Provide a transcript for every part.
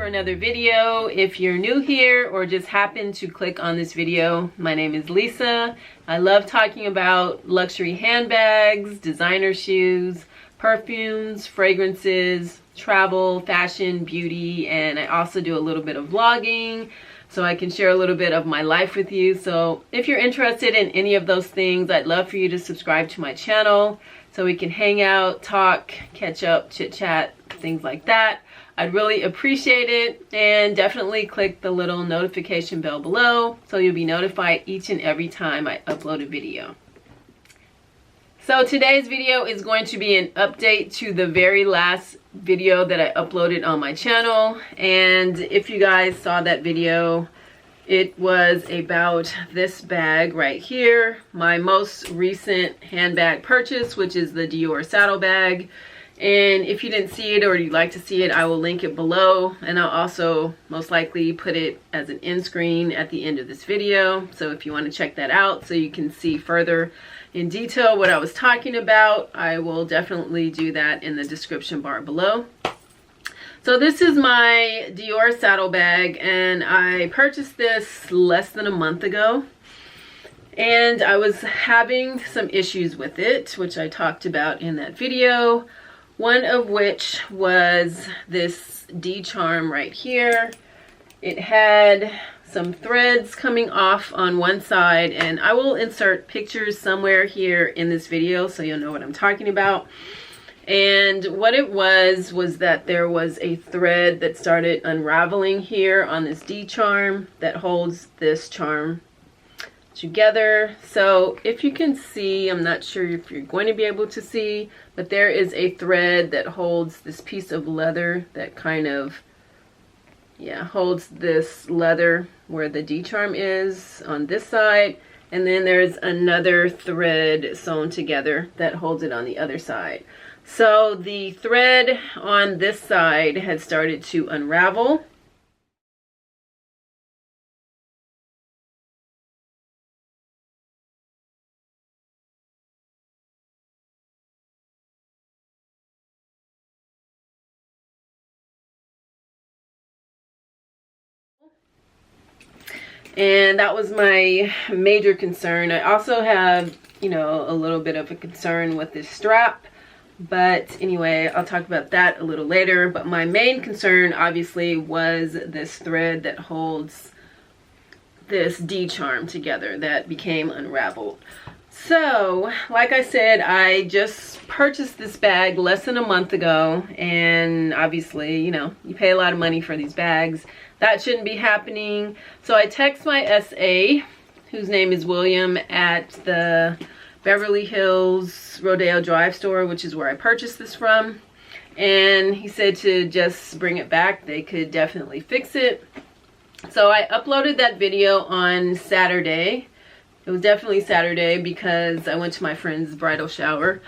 another video. If you're new here or just happen to click on this video, my name is Lisa. I love talking about luxury handbags, designer shoes, perfumes, fragrances, travel, fashion, beauty, and I also do a little bit of vlogging so I can share a little bit of my life with you. So if you're interested in any of those things, I'd love for you to subscribe to my channel so we can hang out, talk, catch up, chit chat, things like that. I'd really appreciate it, and definitely click the little notification bell below so you'll be notified each and every time I upload a video. So today's video is going to be an update to the very last video that I uploaded on my channel. And if you guys saw that video, it was about this bag right here, my most recent handbag purchase, which is the Dior Saddle Bag. And if you didn't see it or you'd like to see it, I will link it below, and I'll also most likely put it as an end screen at the end of this video. So if you want to check that out so you can see further in detail what I was talking about, I will definitely do that in the description bar below. So this is my Dior Saddle Bag, and I purchased this less than a month ago. And I was having some issues with it, which I talked about in that video. One of which was this D charm right here. It had some threads coming off on one side, and I will insert pictures somewhere here in this video so you'll know what I'm talking about. And what it was that there was a thread that started unraveling here on this D charm that holds this charm together. So if you can see, I'm not sure if you're going to be able to see, but there is a thread that holds this piece of leather that kind of, yeah, holds this leather where the D charm is on this side, and then there's another thread sewn together that holds it on the other side. So the thread on this side had started to unravel. And that was my major concern. I also have, you know, a little bit of a concern with this strap. But anyway, I'll talk about that a little later. But my main concern, obviously, was this thread that holds this D charm together that became unraveled. So, like I said, I just purchased this bag less than a month ago. And obviously, you know, you pay a lot of money for these bags. That shouldn't be happening. So I text my SA, whose name is William, at the Beverly Hills Rodeo Drive store, which is where I purchased this from. And he said to just bring it back. They could definitely fix it. So I uploaded that video on Saturday. It was definitely Saturday because I went to my friend's bridal shower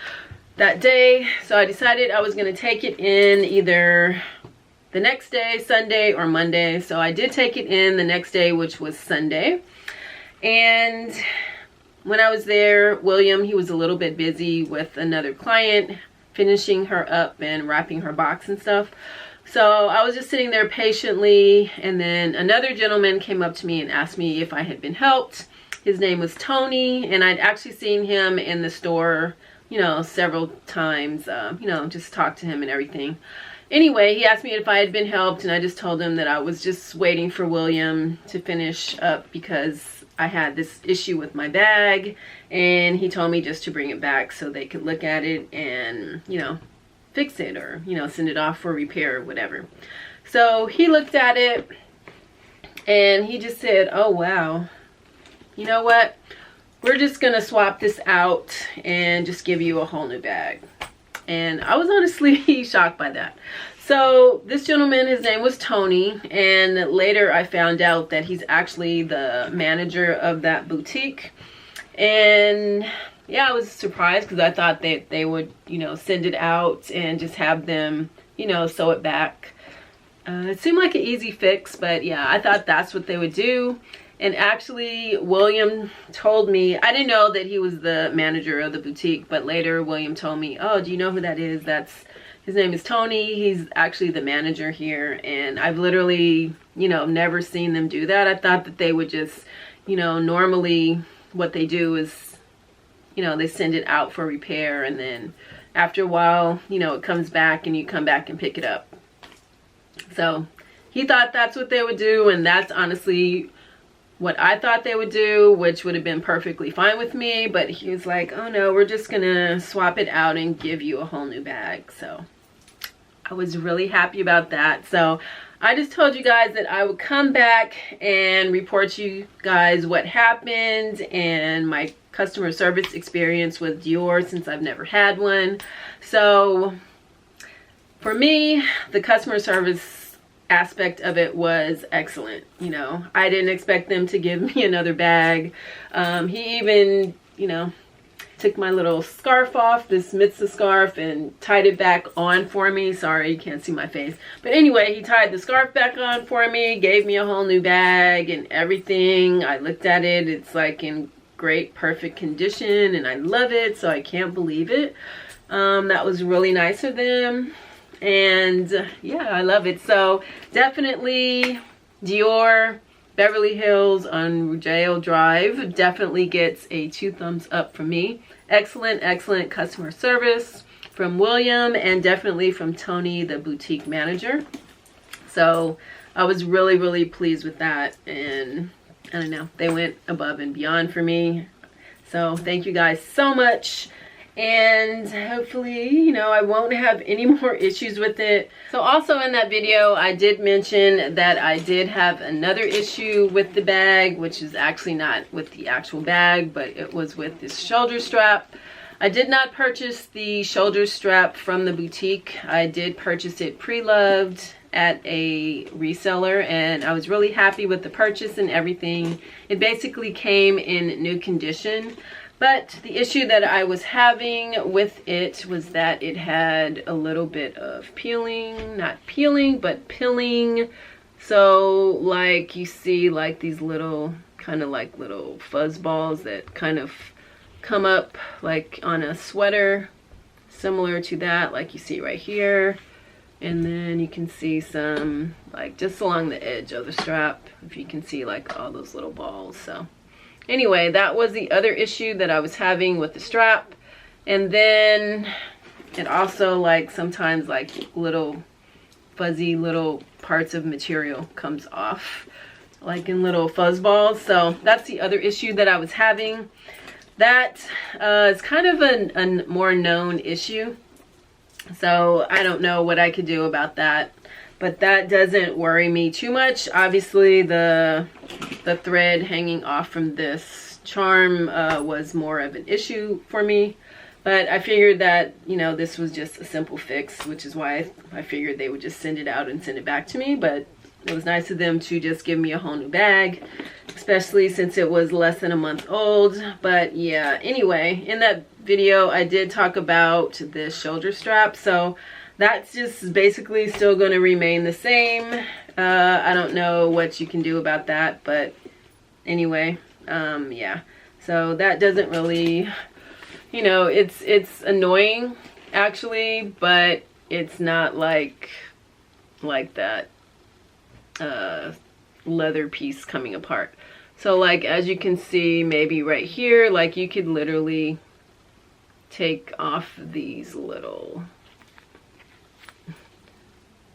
that day. So I decided I was going to take it in either the next day, Sunday, or Monday. So I did take it in the next day, which was Sunday. And when I was there, William, he was a little bit busy with another client, finishing her up and wrapping her box and stuff. So I was just sitting there patiently, and then another gentleman came up to me and asked me if I had been helped. His name was Tony, and I'd actually seen him in the store, you know, several times, you know, just talked to him and everything. Anyway, he asked me if I had been helped, and I just told him that I was just waiting for William to finish up because I had this issue with my bag, and he told me just to bring it back so they could look at it and, you know, fix it, or, you know, send it off for repair or whatever. So he looked at it, and he just said, oh, wow, you know what? We're just going to swap this out and just give you a whole new bag. And I was honestly shocked by that. So this gentleman, his name was Tony, and later I found out that he's actually the manager of that boutique. And yeah, I was surprised because I thought that they would, you know, send it out and just have them, you know, sew it back. It seemed like an easy fix, but yeah, I thought that's what they would do. And actually, William told me, I didn't know that he was the manager of the boutique, but later William told me, oh, do you know who that is? His name is Tony. He's actually the manager here. And I've literally, you know, never seen them do that. I thought that they would just, you know, normally what they do is, you know, they send it out for repair, and then after a while, you know, it comes back and you come back and pick it up. So he thought that's what they would do, and that's honestly what I thought they would do, which would have been perfectly fine with me. But he was like, oh no, we're just gonna swap it out and give you a whole new bag. So I was really happy about that. So I just told you guys that I would come back and report you guys what happened and my customer service experience with Dior, since I've never had one. So for me, the customer service aspect of it was excellent. You know, I didn't expect them to give me another bag. He even, you know, took my little scarf off, this mitzvah scarf, and tied it back on for me. Sorry, you can't see my face. But anyway, he tied the scarf back on for me, gave me a whole new bag and everything. I looked at it. It's like in great, perfect condition, and I love it, so I can't believe it. That was really nice of them. And yeah, I love it. So definitely Dior Beverly Hills on Rodeo Drive definitely gets a 2 thumbs up from me. Excellent, excellent customer service from William, and definitely from Tony, the boutique manager. So I was really, really pleased with that. And I don't know, they went above and beyond for me. So thank you guys so much. And hopefully, you know, I won't have any more issues with it. So also in that video, I did mention that I did have another issue with the bag, which is actually not with the actual bag, but it was with this shoulder strap. I did not purchase the shoulder strap from the boutique. I did purchase it pre-loved at a reseller, and I was really happy with the purchase and everything. It basically came in new condition. But the issue that I was having with it was that it had a little bit of peeling, not peeling, but pilling. So like you see like these little, kind of like little fuzz balls that kind of come up like on a sweater, similar to that, like you see right here. And then you can see some like just along the edge of the strap, if you can see like all those little balls. So anyway, that was the other issue that I was having with the strap. And then it also like sometimes like little fuzzy little parts of material comes off like in little fuzz balls. So that's the other issue that I was having. That is kind of a more known issue. So I don't know what I could do about that. But that doesn't worry me too much. Obviously, the thread hanging off from this charm was more of an issue for me. But I figured that, you know, this was just a simple fix, which is why I figured they would just send it out and send it back to me. But it was nice of them to just give me a whole new bag, especially since it was less than a month old. But yeah, anyway, in that video, I did talk about the shoulder strap. So that's just basically still going to remain the same. I don't know what you can do about that, but anyway, yeah. So that doesn't really, you know, it's annoying actually, but it's not like that leather piece coming apart. So like as you can see, maybe right here, like you could literally take off these little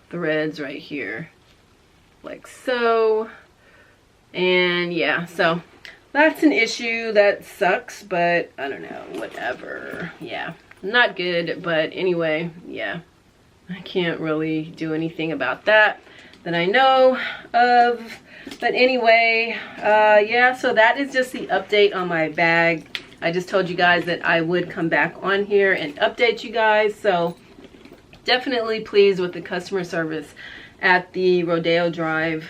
threads right here like so. And yeah, so that's an issue that sucks, but I don't know, whatever. Yeah, not good, but anyway, yeah, I can't really do anything about that I know of. But anyway, yeah, so that is just the update on my bag. I just told you guys that I would come back on here and update you guys. So definitely pleased with the customer service at the Rodeo Drive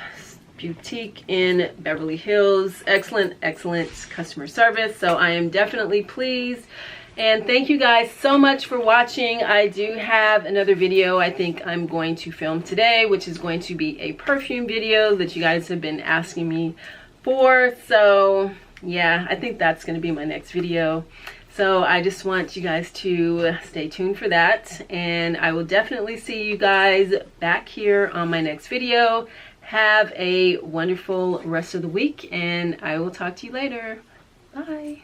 boutique in Beverly Hills. Excellent, excellent customer service. So I am definitely pleased. And thank you guys so much for watching. I do have another video I think I'm going to film today, which is going to be a perfume video that you guys have been asking me 4. So yeah, I think that's going to be my next video. So I just want you guys to stay tuned for that, and I will definitely see you guys back here on my next video. Have a wonderful rest of the week, and I will talk to you later. Bye.